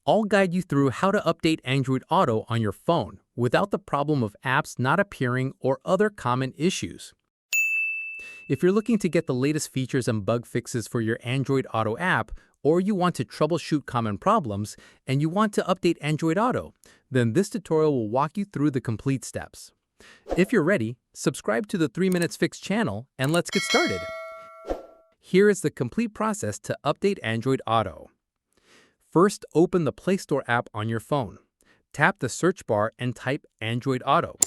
I'll guide you through how to update Android Auto on your phone without the problem of apps not appearing or other common issues. If you're looking to get the latest features and bug fixes for your Android Auto app, or you want to troubleshoot common problems and you want to update Android Auto, then this tutorial will walk you through the complete steps. If you're ready, subscribe to the 3 Minutes Fix channel and let's get started. Here is the complete process to update Android Auto. First, open the Play Store app on your phone. Tap the search bar and type Android Auto.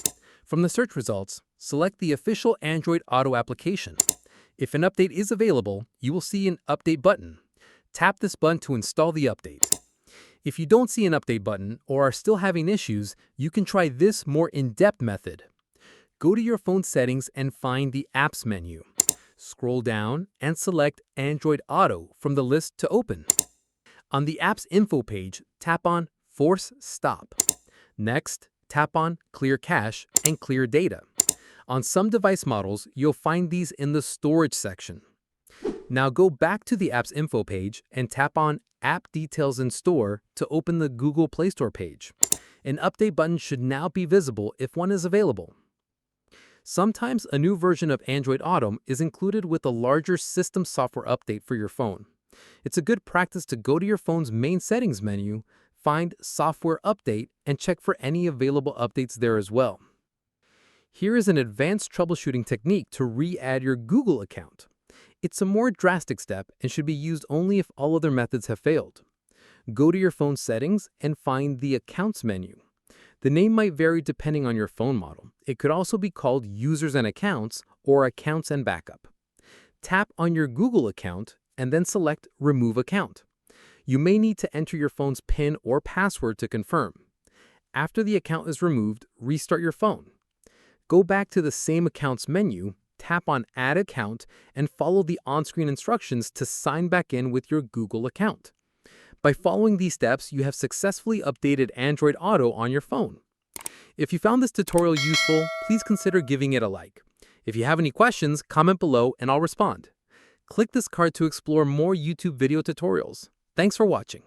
From the search results, select the official Android Auto application. If an update is available, you will see an Update button. Tap this button to install the update. If you don't see an update button or are still having issues, you can try this more in-depth method. Go to your phone settings and find the Apps menu. Scroll down and select Android Auto from the list to open. On the app's info page, tap on Force Stop. Next, tap on Clear Cache and Clear Data. On some device models, you'll find these in the Storage section. Now go back to the app's info page and tap on App Details in Store to open the Google Play Store page. An update button should now be visible if one is available. Sometimes a new version of Android Auto is included with a larger system software update for your phone. It's a good practice to go to your phone's main settings menu, find Software Update, and check for any available updates there as well. Here is an advanced troubleshooting technique to re-add your Google account. It's a more drastic step and should be used only if all other methods have failed. Go to your phone settings and find the Accounts menu. The name might vary depending on your phone model. It could also be called Users and Accounts or Accounts and Backup. Tap on your Google account and then select Remove Account. You may need to enter your phone's PIN or password to confirm. After the account is removed, restart your phone. Go back to the same Accounts menu, tap on Add Account, and follow the on-screen instructions to sign back in with your Google account. By following these steps, you have successfully updated Android Auto on your phone. If you found this tutorial useful, please consider giving it a like. If you have any questions, comment below and I'll respond. Click this card to explore more YouTube video tutorials. Thanks for watching.